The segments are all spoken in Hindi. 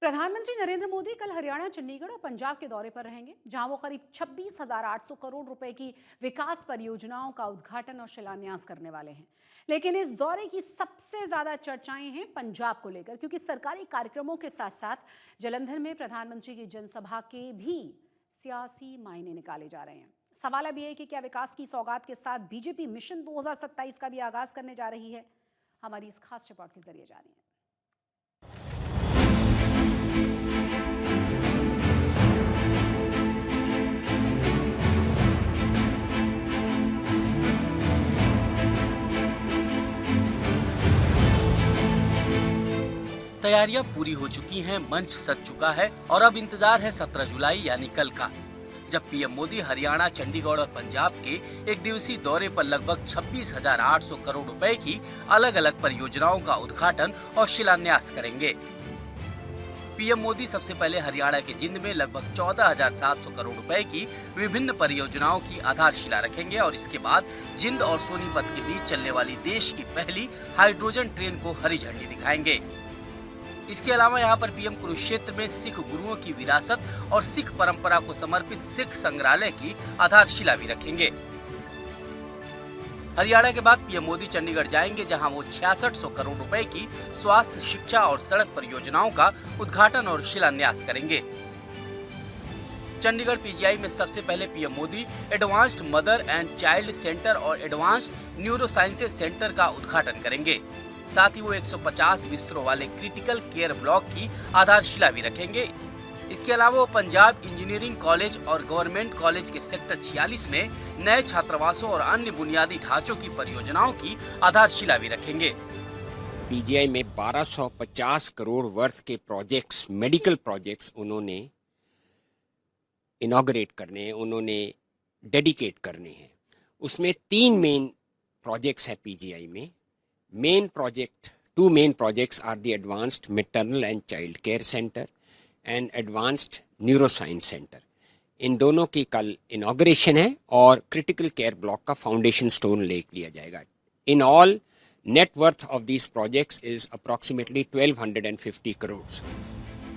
प्रधानमंत्री नरेंद्र मोदी कल हरियाणा, चंडीगढ़ और पंजाब के दौरे पर रहेंगे, जहां वो करीब 26,800 करोड़ रुपए की विकास परियोजनाओं का उद्घाटन और शिलान्यास करने वाले हैं। लेकिन इस दौरे की सबसे ज्यादा चर्चाएं हैं पंजाब को लेकर, क्योंकि सरकारी कार्यक्रमों के साथ साथ जालंधर में प्रधानमंत्री की जनसभा के भी सियासी मायने निकाले जा रहे हैं। सवाल अब यह है कि क्या विकास की सौगात के साथ बीजेपी मिशन 2027 का भी आगाज करने जा रही है। हमारी इस खास रिपोर्ट के जरिए जानिए। तैयारियां पूरी हो चुकी हैं, मंच सज चुका है और अब इंतजार है 17 जुलाई यानी कल का, जब पीएम मोदी हरियाणा, चंडीगढ़ और पंजाब के एक दिवसीय दौरे पर लगभग 26,800 करोड़ रुपए की अलग अलग परियोजनाओं का उद्घाटन और शिलान्यास करेंगे। पीएम मोदी सबसे पहले हरियाणा के जिंद में लगभग 14,700 करोड़ रुपए की विभिन्न परियोजनाओं की आधारशिला रखेंगे और इसके बाद जिंद और सोनीपत के बीच चलने वाली देश की पहली हाइड्रोजन ट्रेन को हरी झंडी दिखाएंगे। इसके अलावा यहाँ पर पीएम कुरुक्षेत्र में सिख गुरुओं की विरासत और सिख परंपरा को समर्पित सिख संग्रहालय की आधारशिला भी रखेंगे। हरियाणा के बाद पीएम मोदी चंडीगढ़ जाएंगे, जहां वो 6600 करोड़ रुपए की स्वास्थ्य, शिक्षा और सड़क परियोजनाओं का उद्घाटन और शिलान्यास करेंगे। चंडीगढ़ पीजीआई में सबसे पहले PM Modi advanced mother and child centre और एडवांस्ड न्यूरो साइंसेज सेंटर का उद्घाटन करेंगे। साथ ही वो 150 बिस्तरों वाले क्रिटिकल केयर ब्लॉक की आधारशिला भी रखेंगे। इसके अलावा वो पंजाब इंजीनियरिंग कॉलेज और गवर्नमेंट कॉलेज के सेक्टर 46 में नए छात्रावासों और अन्य बुनियादी ढांचों की परियोजनाओं की आधारशिला भी रखेंगे। पीजीआई में 1250 करोड़ वर्थ के प्रोजेक्ट्स, मेडिकल प्रोजेक्ट्स उन्होंने इनॉग्रेट करने हैं, उन्होंने डेडिकेट करने हैं। उसमें 3 मेन प्रोजेक्ट्स है पीजीआई में। Two main projects are the Advanced Maternal and Child Care Center and Advanced Neuroscience Center. इन दोनों की कल इनॉग्रेशन है और क्रिटिकल केयर ब्लॉक का फाउंडेशन स्टोन ले लिया जाएगा। In all net worth of these projects is approximately 1250 crore.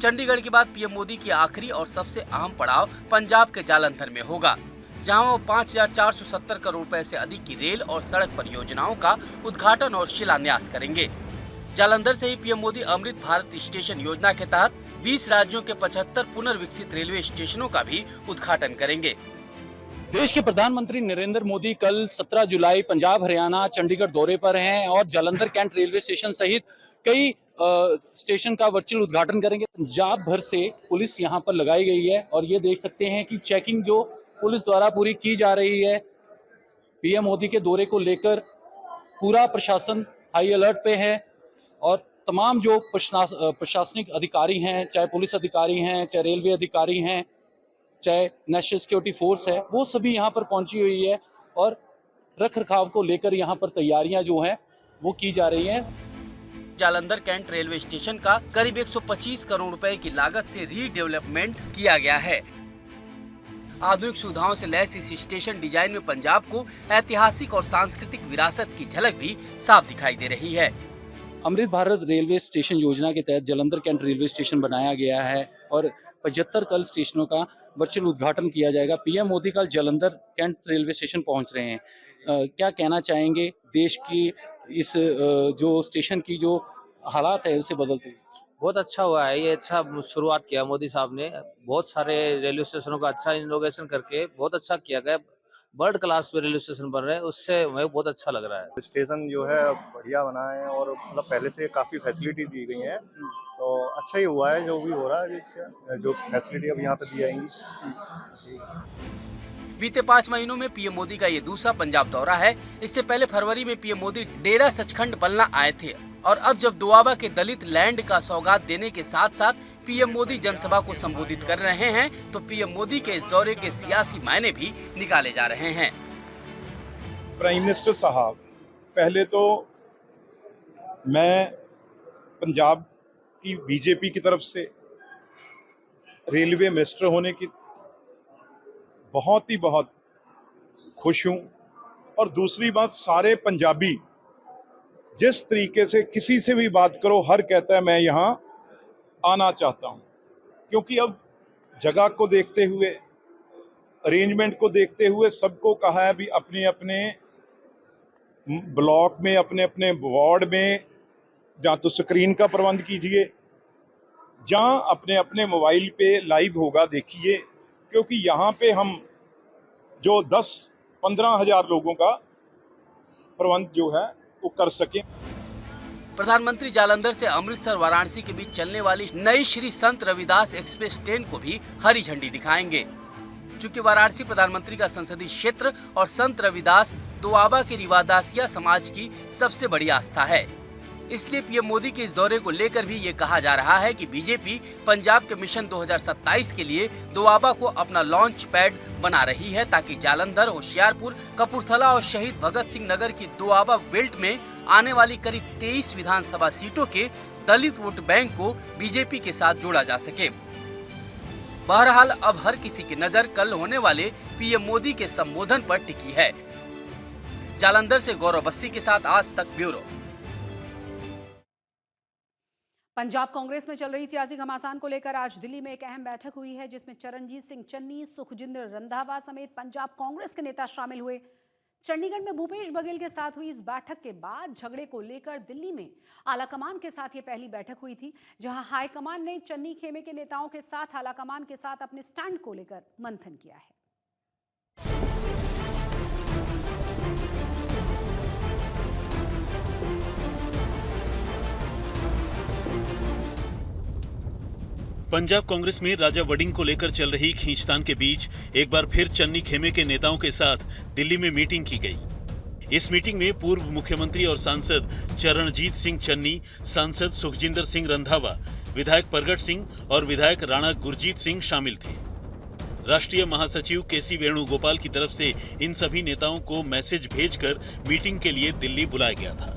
Chandigarh के बाद पीएम मोदी की आखिरी और सबसे अहम पड़ाव पंजाब के जालंधर में होगा, जहां वो 5,470 करोड़ रुपए से अधिक की रेल और सड़क परियोजनाओं का उद्घाटन और शिलान्यास करेंगे। जालंधर से ही पीएम मोदी अमृत भारत स्टेशन योजना के तहत 20 राज्यों के 75 पुनर्विकसित रेलवे स्टेशनों का भी उद्घाटन करेंगे। देश के प्रधानमंत्री नरेंद्र मोदी कल 17 जुलाई पंजाब, हरियाणा, चंडीगढ़ दौरे पर हैं और जालंधर कैंट रेलवे स्टेशन सहित कई स्टेशन का वर्चुअल उद्घाटन करेंगे। पंजाब भर से पुलिस यहाँ पर लगाई गई है और ये देख सकते हैं कि चेकिंग जो पुलिस द्वारा पूरी की जा रही है। पीएम मोदी के दौरे को लेकर पूरा प्रशासन हाई अलर्ट पे है और तमाम जो प्रशासनिक अधिकारी हैं, चाहे पुलिस अधिकारी हैं, चाहे रेलवे अधिकारी हैं, चाहे नेशनल सिक्योरिटी फोर्स है, वो सभी यहाँ पर पहुंची हुई है और रख रखाव को लेकर यहाँ पर तैयारियां जो हैं वो की जा रही हैं। जालंधर कैंट रेलवे स्टेशन का करीब 125 करोड़ रुपए की लागत से रीडेवलपमेंट किया गया है। आधुनिक सुविधाओं से लैस इस स्टेशन डिजाइन में पंजाब को ऐतिहासिक और सांस्कृतिक विरासत की झलक भी साफ दिखाई दे रही है। अमृत भारत रेलवे स्टेशन योजना के तहत जालंधर कैंट रेलवे स्टेशन बनाया गया है और 75 कल स्टेशनों का वर्चुअल उद्घाटन किया जाएगा। पीएम मोदी कल जालंधर कैंट रेलवे स्टेशन पहुंच रहे हैं। क्या कहना चाहेंगे देश की इस जो स्टेशन की जो हालात है उसे बदलते हुए? बहुत अच्छा हुआ है, ये अच्छा शुरुआत किया मोदी साहब ने। बहुत सारे रेलवे स्टेशनों का अच्छा इनोवेशन करके बहुत अच्छा किया गया। वर्ल्ड क्लास पे रेलवे स्टेशन बन रहे हैं, उससे हमें बहुत अच्छा लग रहा है। स्टेशन जो है बढ़िया बना है और मतलब पहले से काफी फैसिलिटी दी गई है, तो अच्छा ही हुआ है जो भी हो रहा है, जो फैसिलिटी अब यहाँ पे दी जाएंगी। बीते 5 महीनों में पीएम मोदी का ये दूसरा पंजाब दौरा है। इससे पहले फरवरी में पीएम मोदी डेरा सचखंड बलना आए थे और अब जब दोआबा के दलित लैंड का सौगात देने के साथ साथ पीएम मोदी जनसभा को संबोधित कर रहे हैं, तो पीएम मोदी के इस दौरे के सियासी मायने भी निकाले जा रहे हैं। प्राइम मिनिस्टर साहब, पहले तो मैं पंजाब की बीजेपी की तरफ से रेलवे मिनिस्टर होने की बहुत खुश हूं और दूसरी बात, सारे पंजाबी जिस तरीके से किसी से भी बात करो, हर कहता है मैं यहाँ आना चाहता हूं, क्योंकि अब जगह को देखते हुए, अरेंजमेंट को देखते हुए सबको कहा है भी अपने अपने ब्लॉक में, अपने अपने वार्ड में जहाँ तो स्क्रीन का प्रबंध कीजिए, जहाँ अपने अपने मोबाइल पे लाइव होगा देखिए, क्योंकि यहाँ पे हम जो 10-15 हजार लोगों का प्रबंध जो है वो कर सकें। प्रधानमंत्री जालंधर से अमृतसर वाराणसी के बीच चलने वाली नई श्री संत रविदास एक्सप्रेस ट्रेन को भी हरी झंडी दिखाएंगे। चूंकि वाराणसी प्रधानमंत्री का संसदीय क्षेत्र और संत रविदास दोआबा के रिवादासिया समाज की सबसे बड़ी आस्था है, इसलिए पीएम मोदी के इस दौरे को लेकर भी ये कहा जा रहा है कि बीजेपी पंजाब के मिशन 2027 के लिए दोआबा को अपना लॉन्च पैड बना रही है, ताकि जालंधर, होशियारपुर, कपूरथला और शहीद भगत सिंह नगर की दोआबा बेल्ट में आने वाली करीब 23 विधानसभा सीटों के दलित वोट बैंक को बीजेपी के साथ जोड़ा जा सके। बहरहाल अब हर किसी की नजर कल होने वाले पीएम मोदी के संबोधन पर टिकी है। जालंधर से गौरव बस्सी के साथ आज तक ब्यूरो। पंजाब कांग्रेस में चल रही सियासी घमासान को लेकर आज दिल्ली में एक अहम बैठक हुई है, जिसमें चरणजीत सिंह चन्नी, सुखजिंदर रंधावा समेत पंजाब कांग्रेस के नेता शामिल हुए। चंडीगढ़ में भूपेश बघेल के साथ हुई इस बैठक के बाद झगड़े को लेकर दिल्ली में आलाकमान के साथ ये पहली बैठक हुई थी, जहां हाईकमान ने चन्नी खेमे के नेताओं के साथ आलाकमान के साथ अपने स्टैंड को लेकर मंथन किया है। पंजाब कांग्रेस में राजा वडिंग को लेकर चल रही खींचतान के बीच एक बार फिर चन्नी खेमे के नेताओं के साथ दिल्ली में मीटिंग की गई। इस मीटिंग में पूर्व मुख्यमंत्री और सांसद चरणजीत सिंह चन्नी, सांसद सुखजिंदर सिंह रंधावा, विधायक परगट सिंह और विधायक राणा गुरजीत सिंह शामिल थे। राष्ट्रीय महासचिव केसी वेणुगोपाल की तरफ से इन सभी नेताओं को मैसेज भेजकर मीटिंग के लिए दिल्ली बुलाया गया था।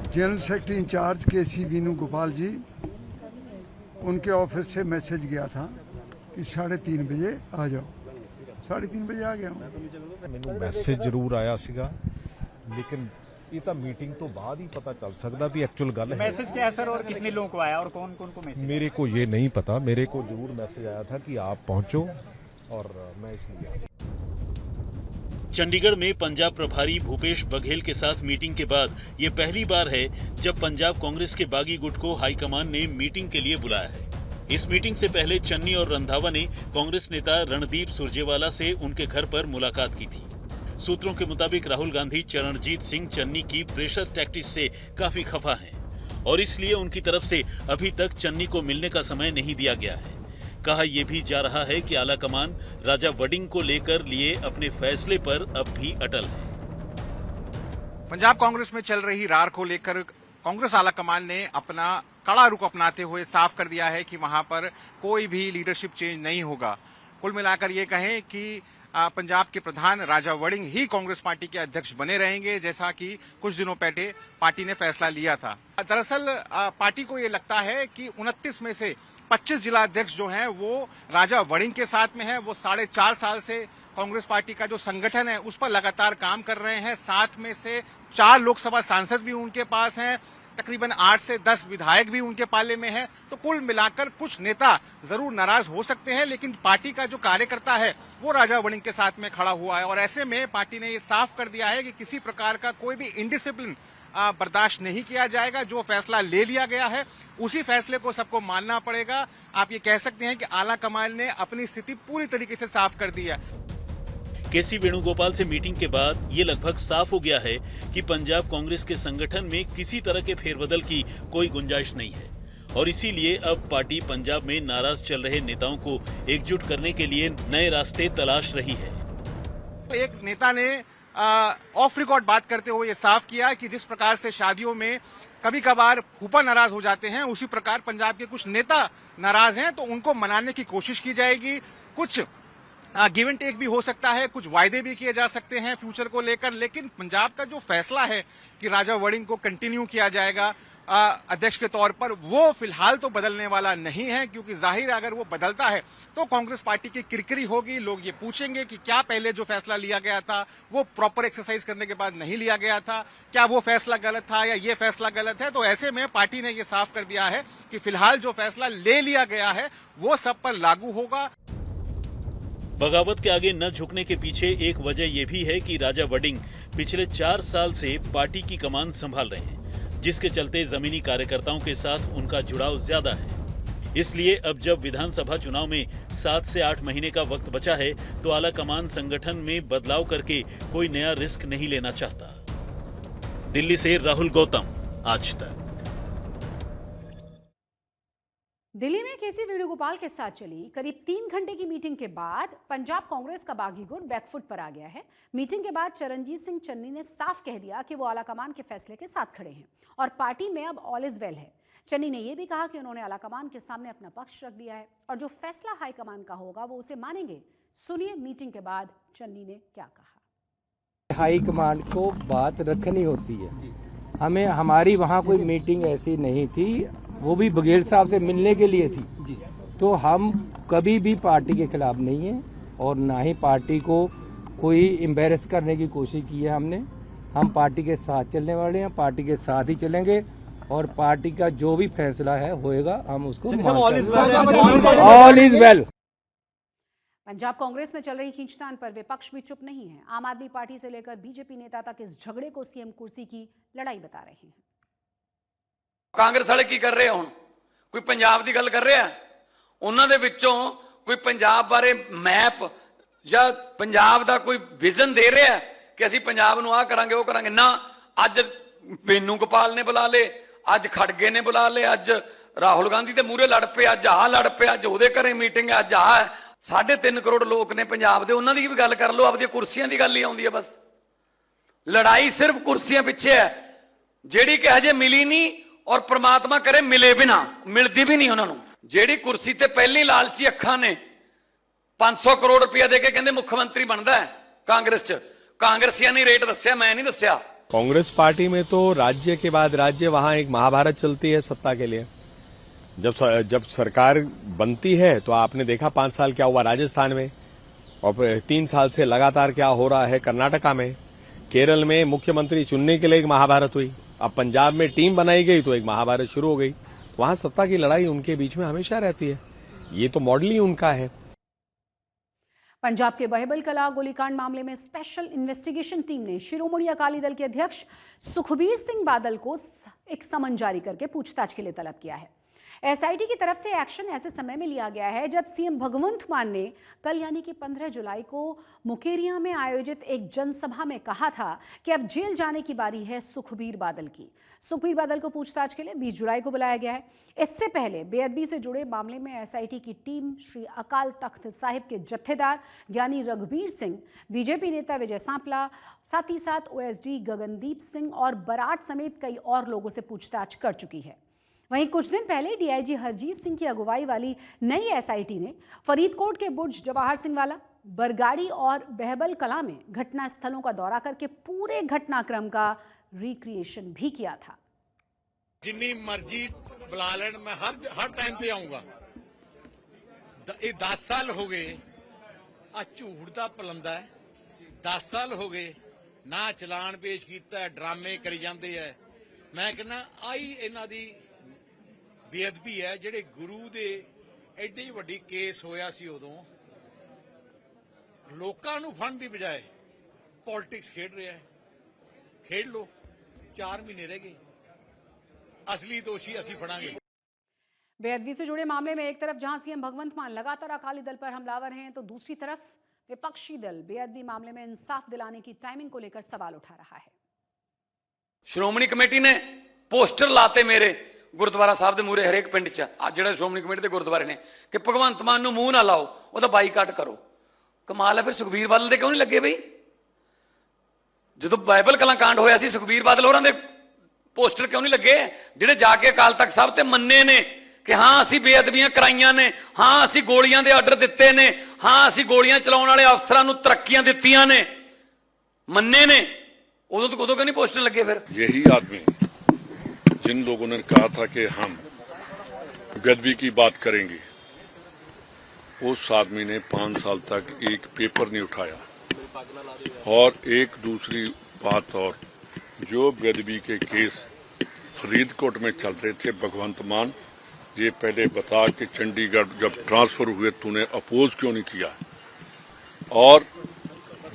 जनरल सेक्रेटरी इंचार्ज केसी वेणुगोपाल जी, उनके ऑफिस से मैसेज गया था कि 3:30 बजे आ जाओ। 3:30 बजे आ गया हूँ। ਮੈਨੂੰ ਮੈਸੇਜ ਜ਼ਰੂਰ ਆਇਆ ਸੀਗਾ, लेकिन ये तो मीटिंग तो बाद ही पता चल सकता भी एक्चुअल गल है। मैसेज क्या है सर, और कितने लोगों को आया और कौन कौन को मैसेज? मेरे को ये नहीं पता, मेरे को जरूर मैसेज आया था कि आप पहुंचो और मैं इसलिए। चंडीगढ़ में पंजाब प्रभारी भूपेश बघेल के साथ मीटिंग के बाद ये पहली बार है जब पंजाब कांग्रेस के बागी गुट को हाईकमान ने मीटिंग के लिए बुलाया है। इस मीटिंग से पहले चन्नी और रंधावा ने कांग्रेस नेता रणदीप सुरजेवाला से उनके घर पर मुलाकात की थी। सूत्रों के मुताबिक राहुल गांधी चरणजीत सिंह चन्नी की प्रेशर टैक्टिक्स से काफी खफा हैं और इसलिए उनकी तरफ से अभी तक चन्नी को मिलने का समय नहीं दिया गया है। कहा यह भी जा रहा है कि आलाकमान राजा वडिंग को लेकर लिए अपने फैसले पर अब भी अटल है। पंजाब कांग्रेस में चल रही रार को लेकर कांग्रेस आलाकमान ने अपना कड़ा रुख अपनाते हुए साफ कर दिया है कि वहां पर कोई भी लीडरशिप चेंज नहीं होगा। कुल मिलाकर ये कहें कि पंजाब के प्रधान राजा वडिंग ही कांग्रेस पार्टी के अध्यक्ष बने रहेंगे, जैसा कि कुछ दिनों पहले पार्टी ने फैसला लिया था। दरअसल पार्टी को ये लगता है कि 29 में से 25 जिला अध्यक्ष जो हैं वो राजा वडिंग के साथ में है। वो 4.5 साल से कांग्रेस पार्टी का जो संगठन है उस पर लगातार काम कर रहे हैं। 7 में से 4 लोकसभा सांसद भी उनके पास हैं, तकरीबन 8 से 10 विधायक भी उनके पाले में हैं। तो कुल मिलाकर कुछ नेता जरूर नाराज हो सकते हैं, लेकिन पार्टी का जो कार्यकर्ता है वो राजा वडिंग के साथ में खड़ा हुआ है और ऐसे में पार्टी ने ये साफ कर दिया है कि किसी प्रकार का कोई भी इनडिसिप्लिन बर्दाश्त नहीं किया जाएगा। जो फैसला ले लिया गया है उसी फैसले को सबको मानना पड़ेगा। आप ये कह सकते हैं कि आला कमान ने अपनी स्थिति पूरी तरीके से साफ कर दी है। केसी वेणुगोपाल से मीटिंग के बाद ये लगभग साफ हो गया है कि पंजाब कांग्रेस के संगठन में किसी तरह के फेरबदल की कोई गुंजाइश नहीं है और इसीलिए अब पार्टी पंजाब में नाराज चल रहे नेताओं को एकजुट करने के लिए नए रास्ते तलाश रही है। एक नेता ने ऑफ रिकॉर्ड बात करते हुए ये साफ किया कि जिस प्रकार से शादियों में कभी कभार फूफा नाराज हो जाते हैं, उसी प्रकार पंजाब के कुछ नेता नाराज हैं तो उनको मनाने की कोशिश की जाएगी। कुछ गिव एंड टेक भी हो सकता है, कुछ वायदे भी किए जा सकते हैं फ्यूचर को लेकर, लेकिन पंजाब का जो फैसला है कि राजा वडिंग को कंटिन्यू किया जाएगा, अध्यक्ष के तौर पर, वो फिलहाल तो बदलने वाला नहीं है, क्योंकि जाहिर है अगर वो बदलता है तो कांग्रेस पार्टी की किरकिरी होगी। लोग ये पूछेंगे कि क्या पहले जो फैसला लिया गया था वो प्रॉपर एक्सरसाइज करने के बाद नहीं लिया गया था, क्या वो फैसला गलत था या ये फैसला गलत है। तो ऐसे में पार्टी ने ये साफ कर दिया है कि फिलहाल जो फैसला ले लिया गया है वो सब पर लागू होगा। बगावत के आगे न झुकने के पीछे एक वजह यह भी है कि राजा वडिंग पिछले 4 साल से पार्टी की कमान संभाल रहे हैं, जिसके चलते जमीनी कार्यकर्ताओं के साथ उनका जुड़ाव ज्यादा है। इसलिए अब जब विधानसभा चुनाव में 7 से 8 महीने का वक्त बचा है तो आला कमान संगठन में बदलाव करके कोई नया रिस्क नहीं लेना चाहता। दिल्ली से राहुल गौतम, आज तक। दिल्ली में केसी वेणुगोपाल के साथ चली करीब 3 घंटे की मीटिंग के बाद पंजाब कांग्रेस का बागी गुट बैकफुट पर आ गया है। मीटिंग के बाद चरणजीत सिंह चन्नी ने साफ कह दिया कि वो आलाकमान के फैसले के साथ खड़े हैं और पार्टी में अब ऑल इज वेल है। चन्नी ने यह भी कहा कि उन्होंने आलाकमान के सामने अपना पक्ष रख दिया है और जो फैसला हाईकमान का होगा वो उसे मानेंगे। सुनिए मीटिंग के बाद चन्नी ने क्या कहा। हाईकमान को बात रखनी होती है, हमें हमारी वहाँ कोई मीटिंग ऐसी नहीं थी, वो भी बघेल साहब से मिलने के लिए थी। तो हम कभी भी पार्टी के खिलाफ नहीं है और ना ही पार्टी को कोई एम्बेरस करने की कोशिश की है हमने। हम पार्टी के साथ चलने वाले हैं, पार्टी के साथ ही चलेंगे और पार्टी का जो भी फैसला है होएगा, हम उसको all is well. Punjab Congress में चल रही खींचतान पर विपक्ष भी चुप नहीं है। आम आदमी पार्टी से लेकर बीजेपी नेता तक इस झगड़े को सीएम कुर्सी की लड़ाई बता रहे हैं। कांग्रेस वाले की कर रहे हैं, कोई पंजाब की गल कर रहे हैं, उन्होंने विचों कोई पंजाब बारे मैप या पंजाब का कोई विजन दे रहा है कि असी पंजाब नूं आ करांगे वो करांगे ना। अज वेणुगोपाल ने बुला ले, अज खड़गे ने बुला ले, अज राहुल गांधी के मूहरे लड़ पे, अज आ लड़ पे, अज उहदे घरे मीटिंग है, अज आ 3.5 करोड़ लोग ने पंजाब के, उन्होंने भी गल कर लो, आपदी कुर्सियां की गल ही आउंदी है। बस लड़ाई सिर्फ कुर्सियां पिछे है, जिहड़ी कि हजे मिली नहीं और परमात्मा करे मिले भी ना, मिलती भी नहीं उन्होंने। जेड़ी कुर्सी ते पहली लालची अखा ने 500 करोड़ रुपया देके कहंदे मुख्यमंत्री बनता है कांग्रेस च, कांग्रेसियां ने रेट दस्या, मैं नहीं दस्या। कांग्रेस पार्टी में तो राज्य के बाद राज्य, वहां एक महाभारत चलती है सत्ता के लिए। जब सरकार बनती है तो आपने देखा 5 साल क्या हुआ राजस्थान में और 3 साल से लगातार क्या हो रहा है कर्नाटका में। केरल में मुख्यमंत्री चुनने के लिए एक महाभारत हुई, अब पंजाब में टीम बनाई गई तो एक महाभारत शुरू हो गई। वहां सत्ता की लड़ाई उनके बीच में हमेशा रहती है, ये तो मॉडल ही उनका है। पंजाब के बहेबल कला गोलीकांड मामले में स्पेशल इन्वेस्टिगेशन टीम ने शिरोमणि अकाली दल के अध्यक्ष सुखबीर सिंह बादल को एक समन जारी करके पूछताछ के लिए तलब किया है। एसआईटी की तरफ से एक्शन ऐसे समय में लिया गया है जब सीएम भगवंत मान ने कल यानी कि 15 जुलाई को मुकेरिया में आयोजित एक जनसभा में कहा था कि अब जेल जाने की बारी है सुखबीर बादल की। सुखबीर बादल को पूछताछ के लिए 20 जुलाई को बुलाया गया है। इससे पहले बेअदबी से जुड़े मामले में एसआईटी की टीम श्री अकाल तख्त साहिब के जत्थेदार ज्ञानी रघुबीर सिंह, बीजेपी नेता विजय सांपला, साथ ही साथ ओएसडी गगनदीप सिंह और बराड़ समेत कई और लोगों से पूछताछ कर चुकी है। वहीं कुछ दिन पहले डीआईजी हरजीत सिंह की अगुवाई वाली नई एसआईटी ने फरीदकोट के बुर्ज जवाहर सिंह वाला, बरगाड़ी और बहबल कला में घटना स्थलों का दौरा करके पूरे घटनाक्रम का रिक्रिएशन भी किया था। जिन्नी मर्जी बुला लेन, मैं हर टाइम पे आऊंगा। ये 10 साल हो गए आ झूठ दा पलंदा है, 10 साल हो गए ना चलान पेश किया, ड्रामे करी जाते है। मैं कहना आई इन्हां दी बेअदबी है, ਜਿਹੜੇ ਗੁਰੂ ਦੇ ਐਡੀ ਵੱਡੀ ਕੇਸ ਹੋਇਆ ਸੀ ਉਦੋਂ ਲੋਕਾਂ ਨੂੰ ਫੰਡ ਦੀ ਬਜਾਏ ਪੋਲਿਟਿਕਸ ਖੇਡ ਰਿਹਾ ਹੈ। ਖੇਡ ਲੋ, 4 ਮਹੀਨੇ ਰਹਿ ਗਏ, असली दोषी ਅਸੀਂ ਫੜਾਂਗੇ। बेअदबी से जुड़े मामले में एक तरफ जहां सीएम भगवंत मान लगातार अकाली दल पर हमलावर हैं तो दूसरी तरफ विपक्षी दल बेअदबी मामले में इंसाफ दिलाने की टाइमिंग को लेकर सवाल उठा रहा है। श्रोमणी कमेटी ने पोस्टर लाते मेरे गुरुद्वारा साहब के मूहरे हरेक पिंड च, जो श्रोमणी कमेटी के गुरुद्वारे ने कि भगवंत मान नूं मूंह ना लाओ, वो बाईकाट करो। कमाल है, फिर सुखबीर बादल दे क्यों नहीं लगे बई? जो बाइबल कला कांड होया सी सुखबीर बादल होरां दे पोस्टर क्यों नहीं लगे, जिहड़े जाके अकाल तख्त साहब ते मन्ने ने कि हाँ असीं बेअदबियां कराईयां ने, हाँ असीं गोलियां दे आर्डर दित्ते ने, हाँ असीं गोलियां चलाउण वाले अफसरां नूं तरक्कीयां दित्तियां ने, मन्ने ने, उदों क्यों नहीं पोस्टर लगे? फिर यही आदमी जिन लोगों ने कहा था कि हम बेअदबी की बात करेंगे, उस आदमी ने 5 साल तक एक पेपर नहीं उठाया। और एक दूसरी बात और, जो बेअदबी के केस फरीदकोट में चल रहे थे, भगवंत मान ये पहले बता कि चंडीगढ़ जब ट्रांसफर हुए तूने अपोज क्यों नहीं किया, और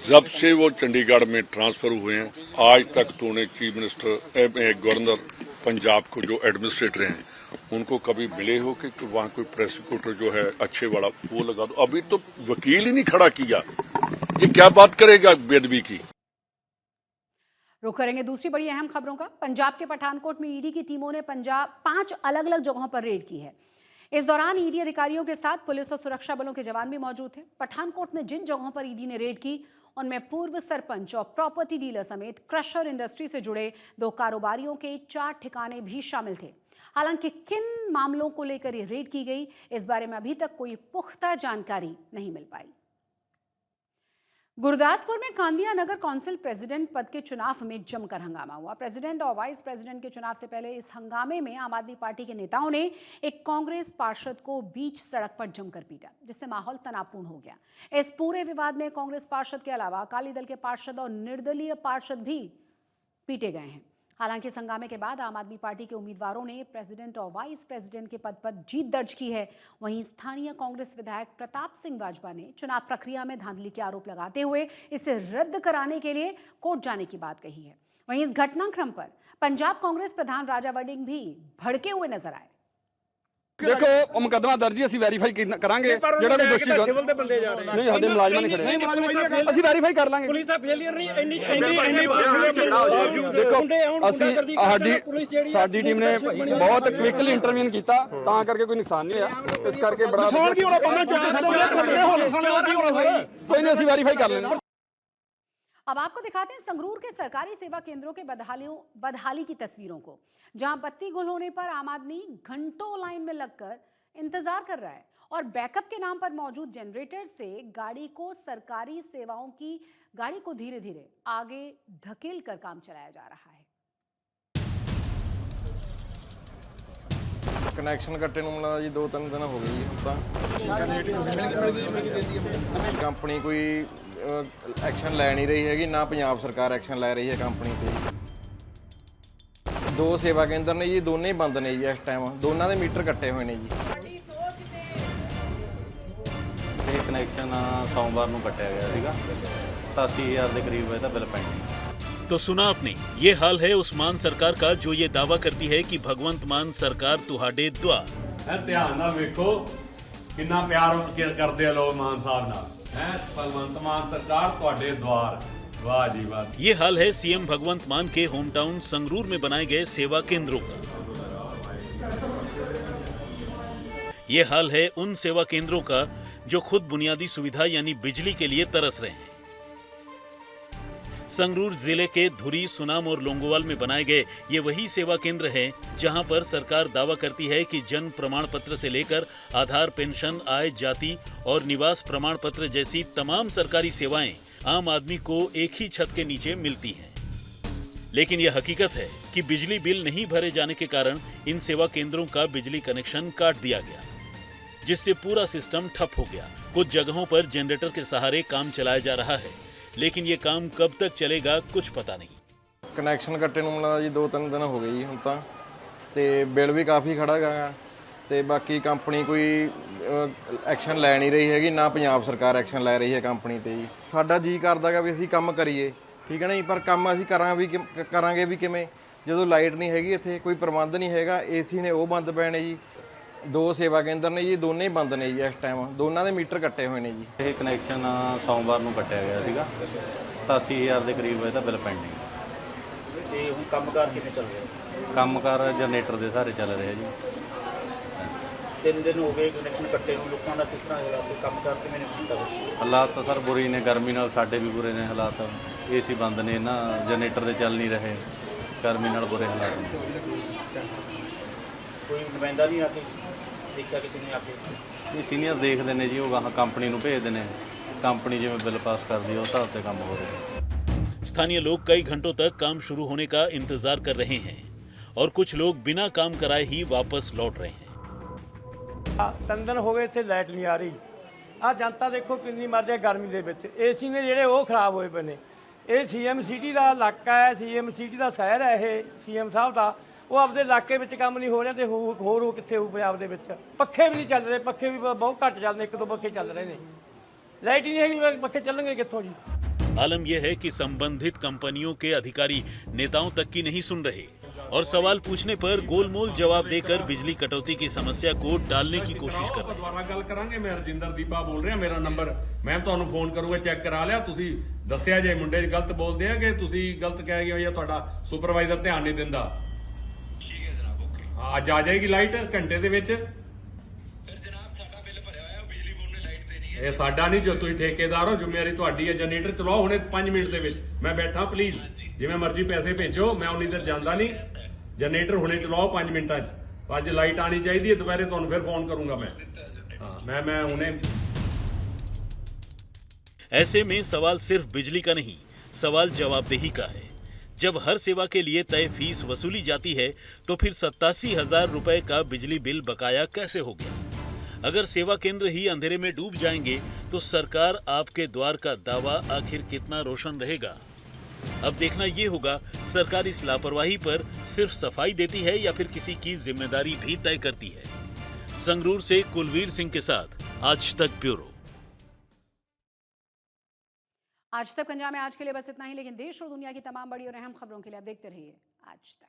जब से वो चंडीगढ़ में ट्रांसफर हुए हैं आज तक तूने चीफ मिनिस्टर गवर्नर पंजाब को जो एडमिनिस्ट्रेटर हैं उनको कभी मिले हो कि वहाँ कोई प्रोसिक्यूटर जो है अच्छे वाला वो लगा दो? अभी तो वकील ही नहीं खड़ा किया, ये क्या बात करेगा बेअदबी की। रुक करेंगे दूसरी बड़ी अहम खबरों का। पंजाब के पठानकोट में ईडी की टीमों ने 5 अलग अलग जगहों पर रेड की है। इस दौरान ईडी अधिकारियों के साथ पुलिस और सुरक्षा बलों के जवान भी मौजूद थे। पठानकोट में जिन जगहों पर ईडी ने रेड की उनमें पूर्व सरपंच और प्रॉपर्टी डीलर समेत क्रशर इंडस्ट्री से जुड़े 2 कारोबारियों के 4 ठिकाने भी शामिल थे। हालांकि किन मामलों को लेकर ये रेड की गई, इस बारे में अभी तक कोई पुख्ता जानकारी नहीं मिल पाई। गुरदासपुर में कांदिया नगर कौंसिल प्रेसिडेंट पद के चुनाव में जमकर हंगामा हुआ। प्रेसिडेंट और वाइस प्रेसिडेंट के चुनाव से पहले इस हंगामे में आम आदमी पार्टी के नेताओं ने एक कांग्रेस पार्षद को बीच सड़क पर जमकर पीटा, जिससे माहौल तनावपूर्ण हो गया। इस पूरे विवाद में कांग्रेस पार्षद के अलावा अकाली दल के पार्षद और निर्दलीय पार्षद भी पीटे गए हैं। हालांकि इस हंगामे के बाद आम आदमी पार्टी के उम्मीदवारों ने प्रेसिडेंट और वाइस प्रेसिडेंट के पद पर जीत दर्ज की है। वहीं स्थानीय कांग्रेस विधायक प्रताप सिंह बाजवा ने चुनाव प्रक्रिया में धांधली के आरोप लगाते हुए इसे रद्द कराने के लिए कोर्ट जाने की बात कही है। वहीं इस घटनाक्रम पर पंजाब कांग्रेस प्रधान राजा वड़िंग भी भड़के हुए नजर आए। देखो ਉਹ ਮੁਕੱਦਮਾ ਦਰਜ ਅਸੀਂ ਵੈਰੀਫਾਈ ਕਰਾਂਗੇ, ਜਿਹੜਾ ਵੀ ਦੋਸ਼ੀ ਸਿਵਲ ਦੇ ਬੰਦੇ ਜਾ ਰਹੇ ਨਹੀਂ ਸਾਡੇ ਮੁਲਾਜ਼ਮਾਂ ਨਹੀਂ ਖੜੇ, ਅਸੀਂ ਵੈਰੀਫਾਈ ਕਰ ਲਾਂਗੇ। ਪੁਲਿਸ ਦਾ ਫੇਲਿਅਰ ਨਹੀਂ ਇੰਨੀ ਦੇਖੋ ਅਸੀਂ ਸਾਡੀ ਟੀਮ ਨੇ ਬਹੁਤ ਕਵਿਕਲੀ ਇੰਟਰਵੈਨ ਕੀਤਾ, ਤਾਂ ਕਰਕੇ ਕੋਈ ਨੁਕਸਾਨ ਨਹੀਂ ਹੋਇਆ। ਇਸ ਕਰਕੇ ਬੜਾ ਨੁਕਸਾਨ ਕੀ ਹੋਣਾ, 15 ਚੌਂਕੇ ਕੋਈ ਨਹੀਂ, ਅਸੀਂ ਵੈਰੀਫਾਈ ਕਰ ਲੈਣਾ। अब आपको दिखाते हैं संगरूर के सरकारी सेवा केंद्रों के बदहाली की तस्वीरों को, जहां बत्ती गुल होने पर आम आदमी घंटों लाइन में लगकर इंतजार कर रहा है और बैकअप के नाम पर मौजूद जनरेटर से गाड़ी को सरकारी सेवाओं की गाड़ी को धीरे धीरे आगे ढकेल कर काम चलाया जा रहा है। कनैक्शन कट्टे ਨੂੰ ਮਿਲਦਾ ਜੀ 2-3 ਦਿਨ ਹੋ ਗਏ ਜੀ। ਹੁਣ ਤਾਂ ਕੰਪਨੀ ਕੋਈ ਐਕਸ਼ਨ ਲੈ ਨਹੀਂ ਰਹੀ ਹੈਗੀ, ਨਾ ਪੰਜਾਬ ਸਰਕਾਰ ਐਕਸ਼ਨ ਲੈ ਰਹੀ ਹੈ ਕੰਪਨੀ ਤੇ। 2 ਸੇਵਾ ਕੇਂਦਰ ਨੇ ਜੀ, ਦੋਨੇ ਹੀ ਬੰਦ ਨੇ ਜੀ ਇਸ ਟਾਈਮ, ਦੋਨਾਂ ਦੇ ਮੀਟਰ ਕੱਟੇ ਹੋਏ ਨੇ ਜੀ। ਇਹ ਕਨੈਕਸ਼ਨ ਸੋਮਵਾਰ ਨੂੰ ਕੱਟਿਆ ਗਿਆ ਸੀਗਾ, 87,000 ਦੇ ਕਰੀਬ ਇਹਦਾ ਬਿੱਲ ਪੈਂਡਿੰਗ। तो सुना आपने, ये हाल है उस मान सरकार का जो ये दावा करती है कि भगवंत मान सरकार तुहाडे द्वार। ध्यान नाल वेखो कितना प्यार करते लोग मान साहब नाल, भगवंत मान सरकार तुहाडे द्वार। वाह जी वाह। ये हाल है सीएम भगवंत मान के होम टाउन संगरूर में बनाए गए सेवा केंद्रों का। ये हाल है उन सेवा केंद्रों का जो खुद बुनियादी सुविधा यानी बिजली के लिए तरस रहे हैं। संगरूर जिले के धुरी, सुनाम और लोंगोवाल में बनाए गए ये वही सेवा केंद्र हैं जहां पर सरकार दावा करती है कि जन्म प्रमाण पत्र से लेकर आधार, पेंशन, आय, जाति और निवास प्रमाण पत्र जैसी तमाम सरकारी सेवाएं आम आदमी को एक ही छत के नीचे मिलती हैं। लेकिन यह हकीकत है कि बिजली बिल नहीं भरे जाने के कारण इन सेवा केंद्रों का बिजली कनेक्शन काट दिया गया, जिससे पूरा सिस्टम ठप हो गया। कुछ जगहों पर जनरेटर के सहारे काम चलाया जा रहा है, लेकिन ये काम कब तक चलेगा कुछ पता नहीं। ਕਨੈਕਸ਼ਨ ਕੱਟੇ ਨੂੰ ਮਿਲਦਾ ਜੀ 2-3 ਦਿਨ ਹੋ ਗਏ ਜੀ ਹੁਣ ਤਾਂ, ਤੇ ਬਿੱਲ ਵੀ ਕਾਫੀ ਖੜਾ ਹੈਗਾ, ਤੇ ਬਾਕੀ ਕੰਪਨੀ ਕੋਈ ਐਕਸ਼ਨ ਲੈ ਨਹੀਂ ਰਹੀ ਹੈਗੀ, ਨਾ ਪੰਜਾਬ ਸਰਕਾਰ ਐਕਸ਼ਨ ਲੈ ਰਹੀ ਹੈ ਕੰਪਨੀ ਤੇ ਜੀ। ਸਾਡਾ ਜੀ ਕਰਦਾਗਾ ਵੀ ਅਸੀਂ ਕੰਮ ਕਰੀਏ, ਠੀਕ ਹੈ ਨਾ ਜੀ, ਪਰ ਕੰਮ ਅਸੀਂ ਕਰਾਂਗੇ ਵੀ ਕਿਵੇਂ ਜਦੋਂ ਲਾਈਟ ਨਹੀਂ ਹੈਗੀ, ਇੱਥੇ ਕੋਈ ਪ੍ਰਬੰਧ ਨਹੀਂ ਹੈਗਾ, ਏਸੀ ਨੇ ਉਹ ਬੰਦ ਪਏ ਨੇ ਜੀ। 2 ਸੇਵਾ ਕੇਂਦਰ ਨੇ ਜੀ, ਦੋਨੇ ਹੀ ਬੰਦ ਨੇ ਜੀ ਇਸ ਟਾਈਮ, ਦੋਨਾਂ ਦੇ ਮੀਟਰ ਕੱਟੇ ਹੋਏ ਨੇ ਜੀ। ਇਹ ਕਨੈਕਸ਼ਨ ਸੋਮਵਾਰ ਨੂੰ ਕੱਟਿਆ ਗਿਆ ਸੀਗਾ, 87,000 ਦੇ ਕਰੀਬ ਇਹਦਾ ਬਿੱਲ ਪੈਂਡਿੰਗ। ਤੇ ਹੁਣ ਕੰਮਕਾਰ ਕਿਵੇਂ ਚੱਲ ਰਿਹਾ? ਕੰਮਕਾਰ ਜਨਰੇਟਰ ਦੇ ਸਹਾਰੇ ਚੱਲ ਰਿਹਾ ਜੀ। 3 ਦਿਨ ਹੋ ਗਏ ਕਨੈਕਸ਼ਨ ਕੱਟੇ ਨੂੰ, ਲੋਕਾਂ ਦਾ ਕਿਸ ਤਰ੍ਹਾਂ ਹਾਲਾਤ, ਕੰਮਕਾਰ ਕਿਵੇਂ ਨੇ ਹੁੰਦਾ? ਹਾਲਾਤ ਤਾਂ ਸਰ ਬੁਰੇ ਨੇ, ਗਰਮੀ ਨਾਲ ਸਾਡੇ ਵੀ ਬੁਰੇ ਨੇ ਹਾਲਾਤ। ਏਸੀ ਬੰਦ ਨੇ ਨਾ, ਜਨਰੇਟਰ ਦੇ ਚੱਲ ਨਹੀਂ ਰਹੇ, ਗਰਮੀ ਨਾਲ ਬੁਰੇ ਹਾਲਾਤ ਨੇ। ਕੋਈ ਨੁਮਾਇੰਦਾ ਨਹੀਂ ਆ ਕੇ ਦੇਖਿਆ ਕਿਸੇ ਨੇ ਆ ਕੇ? ਇਹ ਸੀਨੀਅਰ ਦੇਖਦੇ ਨੇ ਜੀ, ਉਹ ਗਾਹਾਂ ਕੰਪਨੀ ਨੂੰ ਭੇਜਦੇ ਨੇ, कंपनी जिवें बिल पास कर दी उस हिसाब से काम हो रहा है। स्थानीय लोग कई घंटों तक काम शुरू होने का इंतजार कर रहे हैं और कुछ लोग बिना काम कराए ही वापस लौट रहे हैं। 3 दिन हो गए ਇੱਥੇ ਲਾਈਟ ਨਹੀਂ ਆ ਰਹੀ। ਆ ਜਨਤਾ ਦੇਖੋ ਕਿੰਨੀ ਮਰ ਜਾਏ ਗਰਮੀ ਦੇ ਵਿੱਚ। ਏਸੀ ਨੇ ਜਿਹੜੇ ਉਹ ਖਰਾਬ ਹੋਏ ਪਏ ਨੇ। ਇਹ ਸੀਐਮ ਸਿਟੀ ਦਾ ਇਲਾਕਾ ਹੈ, ਸੀਐਮ ਸਿਟੀ ਦਾ ਸ਼ਹਿਰ ਹੈ ਇਹ ਸੀਐਮ ਸਾਹਿਬ ਦਾ। ਉਹ ਆਪਦੇ ਇਲਾਕੇ ਵਿੱਚ ਕੰਮ ਨਹੀਂ ਹੋ ਰਿਹਾ ਤੇ ਹੋਰ ਉਹ ਕਿੱਥੇ ਹੋਊ ਪੰਜਾਬ ਦੇ ਵਿੱਚ। ਪੱਖੇ ਵੀ ਨਹੀਂ ਚੱਲ ਰਹੇ, ਪੱਖੇ ਵੀ ਬਹੁਤ ਘੱਟ ਚੱਲਦੇ, 1-2 ਪੱਖੇ ਚੱਲ ਰਹੇ ਨੇ। ਲਾਈਟ ਹੀ ਨਹੀਂ ਹੈਗੀ, ਪੱਖੇ ਚੱਲਣਗੇ कित्थों जी। आलम यह है कि संबंधित कंपनियों के अधिकारी नेताओं तक की नहीं सुन रहे और सवाल पूछने पर गोलमोल जवाब देकर बिजली कटौती की समस्या को टालने की कोशिश कर रहे हैं। ਦੁਬਾਰਾ ਗੱਲ ਕਰਾਂਗੇ। ਮੈਂ ਰਜਿੰਦਰ ਦੀਪਾ ਬੋਲ ਰਿਹਾ, ਮੇਰਾ ਨੰਬਰ ਮੈਂ ਤੁਹਾਨੂੰ ਫੋਨ ਕਰੂੰਗਾ, ਚੈੱਕ ਕਰਾ ਲਿਆ। ਤੁਸੀਂ ਦੱਸਿਆ ਜੇ ਮੁੰਡੇ ਗਲਤ ਬੋਲਦੇ ਆ ਕਿ ਤੁਸੀਂ ਗਲਤ ਕਹਿ ਗਏ ਹੋ ਜਾਂ ਤੁਹਾਡਾ ਸੁਪਰਵਾਈਜ਼ਰ ਧਿਆਨ ਨਹੀਂ ਦਿੰਦਾ। ਠੀਕ ਹੈ ਜਨਾਬ, ਓਕੇ। ਅੱਜ ਆ ਜਾਏਗੀ ਲਾਈਟ ਘੰਟੇ ਦੇ ਵਿੱਚ। ਇਹ ਸਾਡਾ ਨਹੀਂ, ਜੋ ਤੁਸੀਂ ਠੇਕੇਦਾਰ ਹੋ, ਜ਼ਿੰਮੇਵਾਰੀ ਤੁਹਾਡੀ ਹੈ। ਜਨਰੇਟਰ ਚਲਾਓ ਹੁਣੇ 5 ਮਿੰਟ ਦੇ ਵਿੱਚ। ਮੈਂ ਬੈਠਾ, ਪਲੀਜ਼ ਜਿਵੇਂ ਮਰਜ਼ੀ ਪੈਸੇ ਭੇਜੋ, ਮੈਂ ਉਨੀ ਦੇਰ ਜਾਂਦਾ ਨਹੀਂ। ਜਨਰੇਟਰ ਹੁਣੇ ਚਲਾਓ 5 ਮਿੰਟਾਂ 'ਚ। ਅੱਜ ਲਾਈਟ ਆਣੀ ਚਾਹੀਦੀ ਹੈ, ਦੁਪਹਿਰੇ ਤੁਹਾਨੂੰ ਫਿਰ ਫੋਨ ਕਰੂੰਗਾ मैं। हाँ मैं ਹੁਣੇ। ऐसे में सवाल सिर्फ बिजली का नहीं, सवाल जवाबदेही का है। जब हर सेवा के लिए तय फीस वसूली जाती है तो फिर 87,000 रुपए का बिजली बिल बकाया कैसे हो गया? अगर सेवा केंद्र ही अंधेरे में डूब जाएंगे तो सरकार आपके द्वार का दावा आखिर कितना रोशन रहेगा? अब देखना ये होगा सरकार इस लापरवाही पर सिर्फ सफाई देती है या फिर किसी की जिम्मेदारी भी तय करती है। संगरूर से कुलवीर सिंह के साथ आज तक ब्यूरो। आज तक पंजाब में आज के लिए बस इतना ही, लेकिन देश और दुनिया की तमाम बड़ी और अहम खबरों के लिए आप देखते रहिए आज तक।